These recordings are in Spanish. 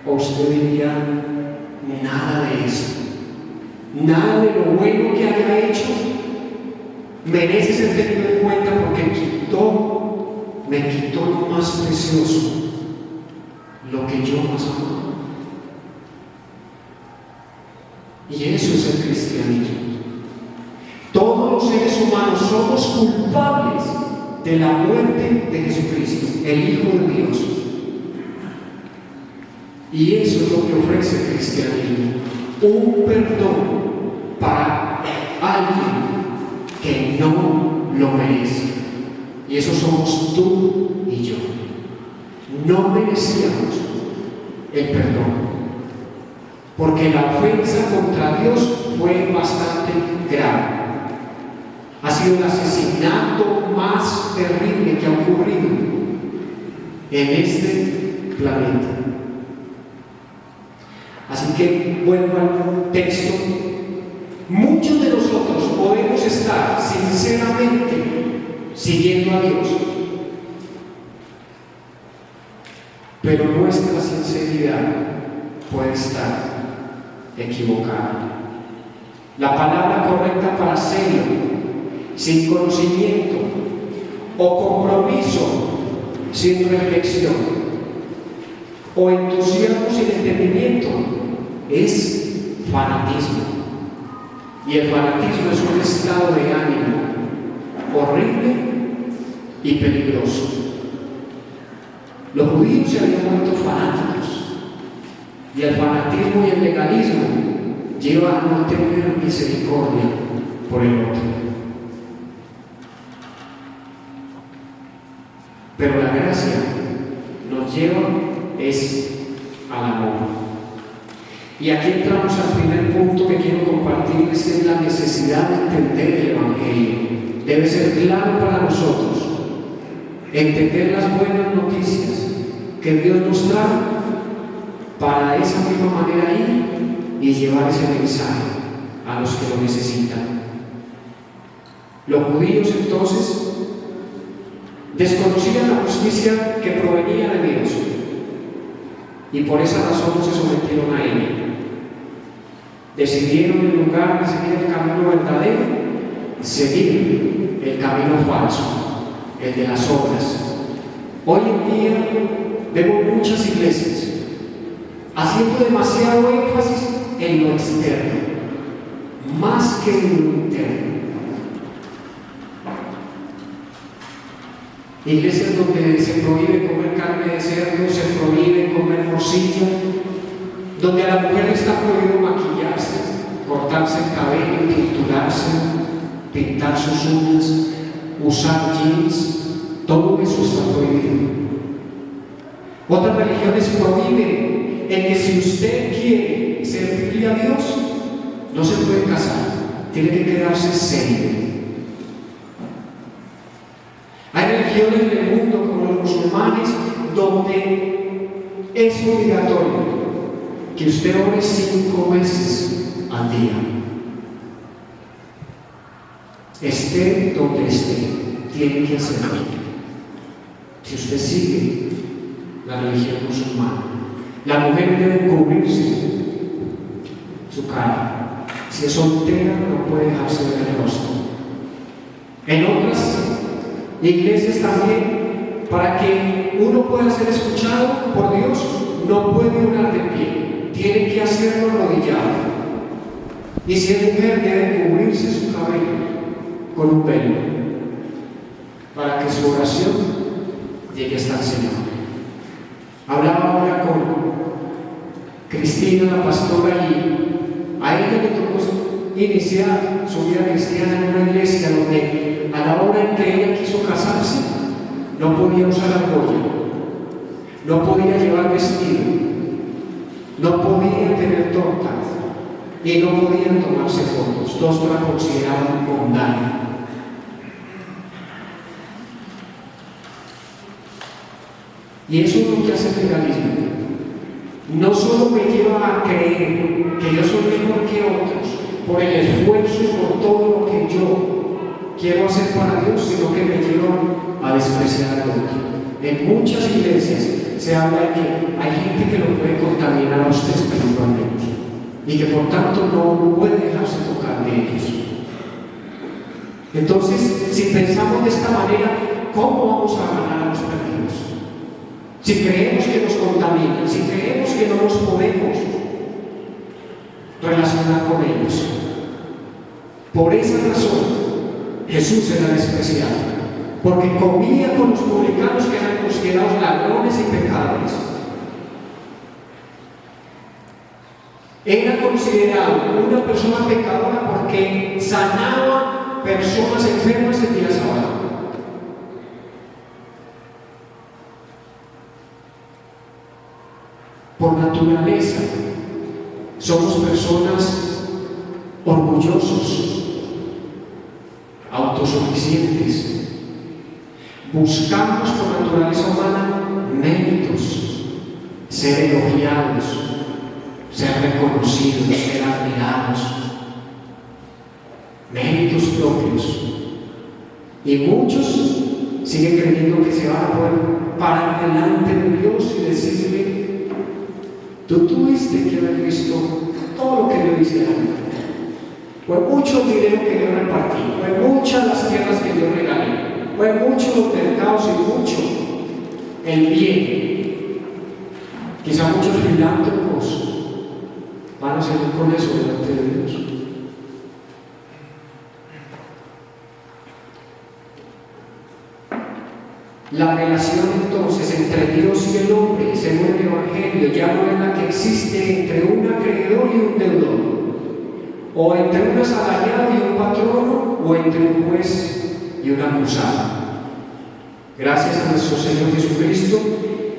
o usted diría, nada de eso, nada de lo bueno que haya hecho merece ser tenido en cuenta porque me quitó lo más precioso, lo que yo más amo. Y eso es el cristianismo. Todos los seres humanos somos culpables de la muerte de Jesucristo, el Hijo de Dios. Y eso es lo que ofrece el cristianismo, un perdón para alguien que no lo merece. Y eso somos tú y yo. No merecíamos el perdón, porque la ofensa contra Dios fue bastante grave. Ha sido el asesinato más terrible que ha ocurrido en este planeta. Así que vuelvo al texto. Muchos de nosotros podemos estar sinceramente siguiendo a Dios, pero nuestra sinceridad puede estar equivocada. La palabra correcta para hacerlo sin conocimiento o compromiso sin reflexión o entusiasmo sin entendimiento es fanatismo. Y el fanatismo es un estado de ánimo horrible y peligroso. Los judíos se habían vuelto fanáticos, y el fanatismo y el legalismo llevan a no tener misericordia por el otro. Pero la gracia nos lleva al amor. Y aquí entramos al primer punto que quiero compartir, es la necesidad de entender el Evangelio. Debe ser claro para nosotros entender las buenas noticias que Dios nos trae para de esa misma manera ir y llevar ese mensaje a los que lo necesitan. Los judíos entonces desconocían la justicia que provenía de Dios y por esa razón no se sometieron a ella. Decidieron, en lugar de seguir el camino verdadero, seguir el camino falso, el de las obras. Hoy en día vemos muchas iglesias haciendo demasiado énfasis en lo externo, más que en lo interno. Iglesias donde se prohíbe comer carne de cerdo, se prohíbe comer morcilla, donde a la mujer le está prohibido maquillarse, cortarse el cabello, tinturarse, pintar sus uñas, usar jeans, todo eso está prohibido. Otras religiones prohíben en que si usted quiere servirle a Dios, no se puede casar, tiene que quedarse célibe. Hay religiones en el mundo, como los musulmanes, donde es obligatorio que usted ore 5 veces al día. Esté donde esté, tiene que hacerlo. Si usted sigue la religión musulmana, la mujer debe cubrirse su cara. Si es soltera, no puede dejarse ver el rostro. En otras iglesias también, para que uno pueda ser escuchado por Dios, no puede orar de pie, tiene que hacerlo arrodillado. Y si es mujer, debe cubrirse su cabello con un velo, para que su oración llegue hasta el Señor. Hablaba ahora con Cristina, la pastora, y a ella le tocó iniciar su vida cristiana en una iglesia donde a la hora en que ella quiso casarse no podía usar argolla, no podía llevar vestido, no podía tener torta y no podían tomarse fotos. Todos la consideraban mundana. Y eso es lo que hace el legalismo. No solo me lleva a creer que yo soy mejor que otros por el esfuerzo y por todo lo que yo quiero hacer para Dios, sino que me lleva a despreciar al otro. En muchas iglesias se habla de que hay gente que lo puede contaminar a usted espiritualmente y que por tanto no puede dejarse tocar de ellos. Entonces, si pensamos de esta manera, ¿cómo vamos a ganar a los perdidos? Si creemos que nos contaminan, si creemos que no nos podemos relacionar con ellos. Por esa razón, Jesús era despreciado, porque comía con los publicanos, que eran considerados ladrones y pecadores. Era considerado una persona pecadora porque sanaba personas enfermas el día sábado. Por naturaleza, somos personas orgullosos, autosuficientes. Buscamos por naturaleza humana méritos, ser elogiados, ser reconocidos, ser admirados, méritos propios. Y muchos siguen creyendo que se van a poder parar delante de Dios y decirle: tú tuviste que haber visto todo lo que yo hice. Fue mucho el dinero que yo repartí, fue muchas las tierras que yo regalé, fue mucho los mercados y mucho el bien. Quizá muchos filántropos van a seguir con eso delante de Dios. La relación entonces entre Dios y el hombre, según el Evangelio, ya no es la que existe entre un acreedor y un deudor, o entre un asalariado y un patrono, o entre un juez y un acusado. Gracias a nuestro Señor Jesucristo,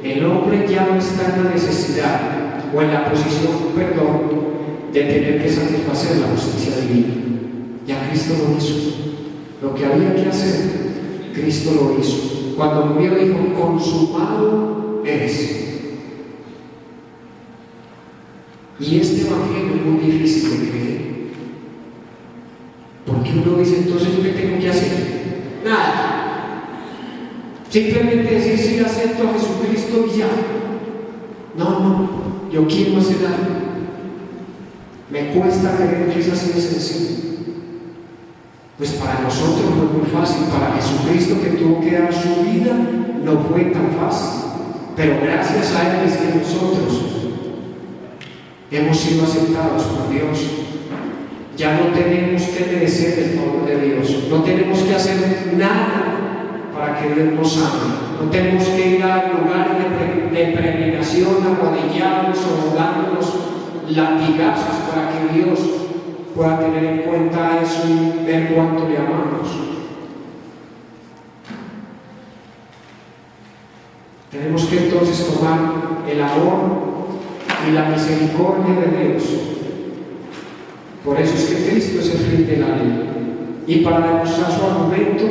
el hombre ya no está en la necesidad o en la posición, de tener que satisfacer la justicia divina. Ya Cristo lo hizo. Lo que había que hacer, Cristo lo hizo. Cuando murió dijo: consumado es. Y este evangelio es muy difícil de creer, porque uno dice: entonces ¿yo qué tengo que hacer? Nada. Simplemente decir: sí, acepto a Jesucristo y ya. No, yo quiero hacer algo. Me cuesta creer que es así de sencillo. Pues para nosotros no es muy fácil. Para Jesucristo, que tuvo que dar su vida, no fue tan fácil. Pero gracias a Él es que nosotros hemos sido aceptados por Dios. Ya no tenemos que merecer el favor de Dios. No tenemos que hacer nada para que Dios nos ame. No tenemos que ir a lugares de peregrinación, arrodillados o dándonos latigazos para que Dios pueda tener en cuenta eso y ver cuánto le amamos. Tenemos que entonces tomar el amor y la misericordia de Dios. Por eso es que Cristo es el fin de la ley. Y para demostrar su argumento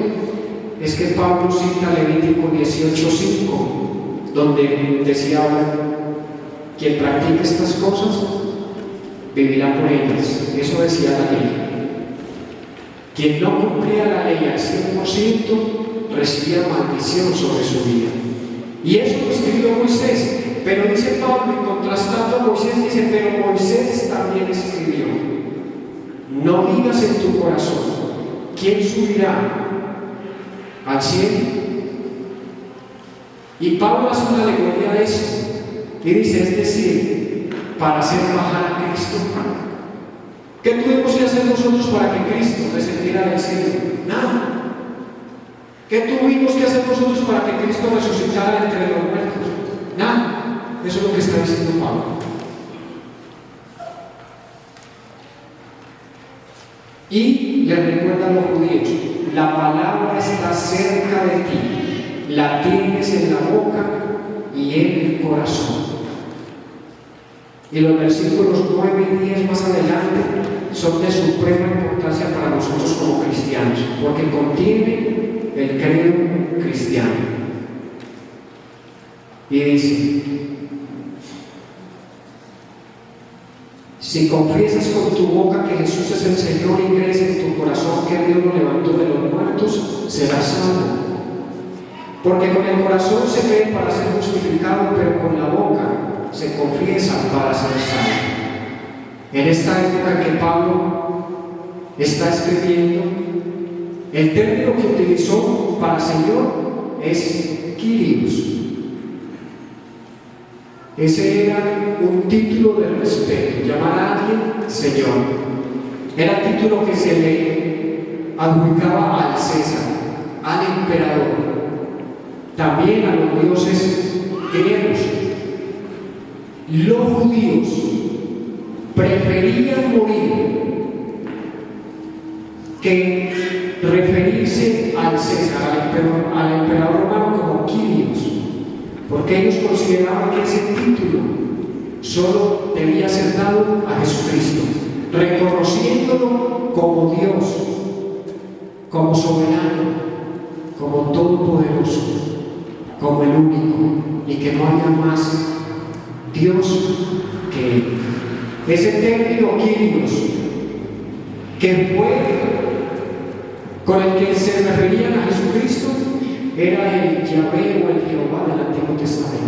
es que Pablo cita Levítico 18:5, donde decía: quien practique estas cosas vivirá por ellas. Eso decía la ley. Quien no cumplía la ley al 100% recibía maldición sobre su vida. Y eso lo escribió Moisés. Pero dice Pablo, y contrastando a Moisés, dice: pero Moisés también escribió: no digas en tu corazón, ¿quién subirá al cielo? Y Pablo hace una alegoría de esto y dice: es decir, para hacer bajar a Cristo. ¿Qué tuvimos que hacer nosotros para que Cristo descendiera del cielo? Nada. ¿Qué tuvimos que hacer nosotros para que Cristo resucitara entre los muertos? Nada. Eso es lo que está diciendo Pablo. Y le recuerda a los judíos: la palabra está cerca de ti, la tienes en la boca y en el corazón. Y los versículos 9 y 10 más adelante son de suprema importancia para nosotros como cristianos, porque contiene el credo cristiano. Y dice: si confiesas con tu boca que Jesús es el Señor y crees en tu corazón que Dios lo levantó de los muertos, serás salvo. Porque con el corazón se cree para ser justificado, pero En esta época que Pablo está escribiendo, el término que utilizó para Señor es Kyrios. Ese era un título de respeto, llamar a alguien Señor. Era el título que se le adjudicaba al César, al emperador, también a los dioses griegos. Los judíos preferían morir que referirse al César, al emperador romano, como Kyrios, porque ellos consideraban que ese título solo debía ser dado a Jesucristo, reconociéndolo como Dios, como soberano, como todopoderoso, como el único, y que no haya más Dios que Él. Ese término Kyrios, que fue con el que se referían a Jesucristo, era el Yahvé o el Jehová del Antiguo Testamento.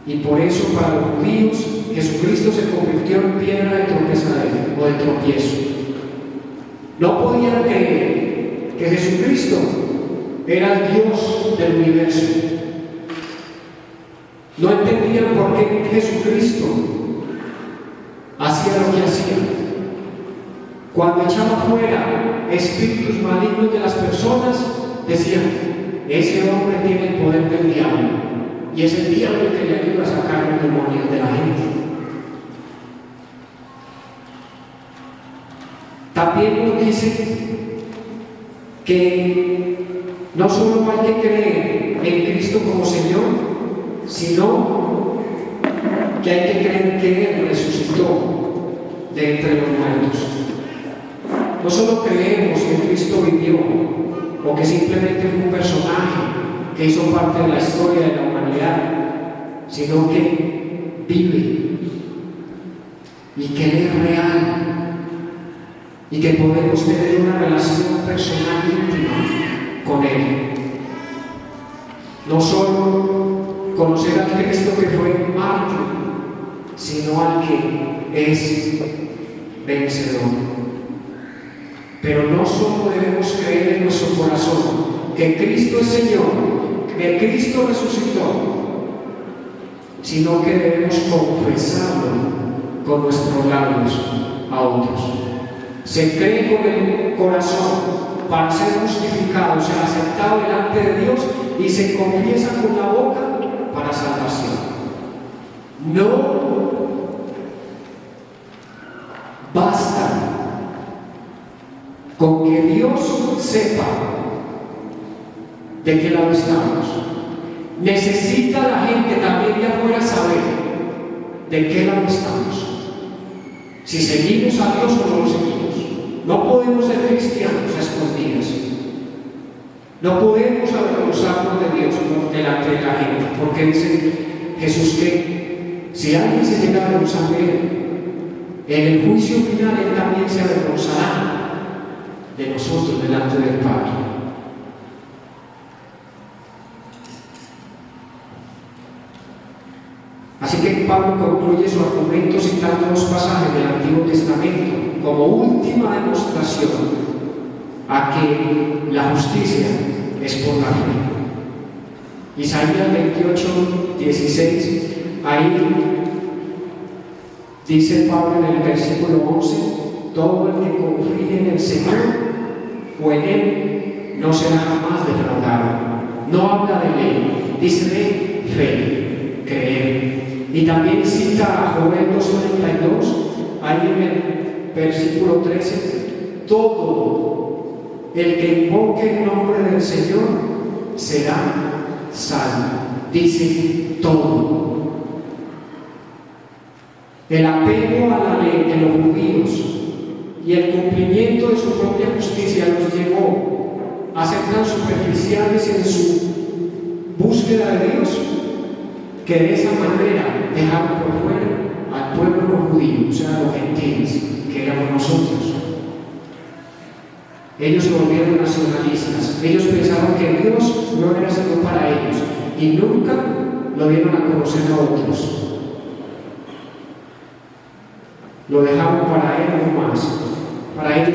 Y por eso para los judíos Jesucristo se convirtió en piedra de tropezadero o de tropiezo. No podían creer que Jesucristo era el Dios del universo. No entendían por qué Jesucristo hacía lo que hacía. Cuando echaba fuera espíritus malignos de las personas, decían: ese hombre tiene el poder del diablo, y es el diablo el que le ayuda a sacar los demonios de la gente. También nos dice que no solo hay que creer en Cristo como Señor, sino que hay que creer que Él resucitó de entre los muertos. No solo creemos que Cristo vivió o que simplemente fue un personaje que hizo parte de la historia de la humanidad, sino que vive y que Él es real y que podemos tener una relación personal íntima con Él. No solo conocer al Cristo que fue mártir, sino al que es vencedor. Pero no solo debemos creer en nuestro corazón que Cristo es Señor, que Cristo resucitó, sino que debemos confesarlo con nuestros labios a otros. Se cree con el corazón para ser justificado, ser aceptado delante de Dios, y se confiesa con la boca para salvación. No basta con que Dios sepa de qué lado estamos. Necesita la gente también de afuera saber de qué lado estamos. Si seguimos a Dios o no lo seguimos. No podemos ser cristianos a escondidas. No podemos avergonzarnos de Dios delante de la gente, porque dice Jesús que si alguien se llega a avergonzar de Él, en el juicio final Él también se avergonzará de nosotros delante del Padre. Así que Pablo concluye su argumento citando dos pasajes del Antiguo Testamento como última demostración a que la justicia es por la fe. Isaías 28, 16, ahí dice Pablo en el versículo 11: todo el que confíe en el Señor o en Él no será jamás defraudado. No habla de ley, dice de fe, creer. Y también cita a Joel 2:32, ahí en el versículo 13: todo el que invoque el nombre del Señor será salvo. Dice todo. El apego a la ley de los judíos y el cumplimiento de su propia justicia los llevó a ser tan superficiales en su búsqueda de Dios, que de esa manera dejaron por fuera al pueblo no judío, o sea, los gentiles, que éramos nosotros. Ellos se volvieron nacionalistas. Ellos pensaron que Dios no era sino para ellos y nunca lo dieron a conocer a otros. Lo dejaron para él no más, para ellos.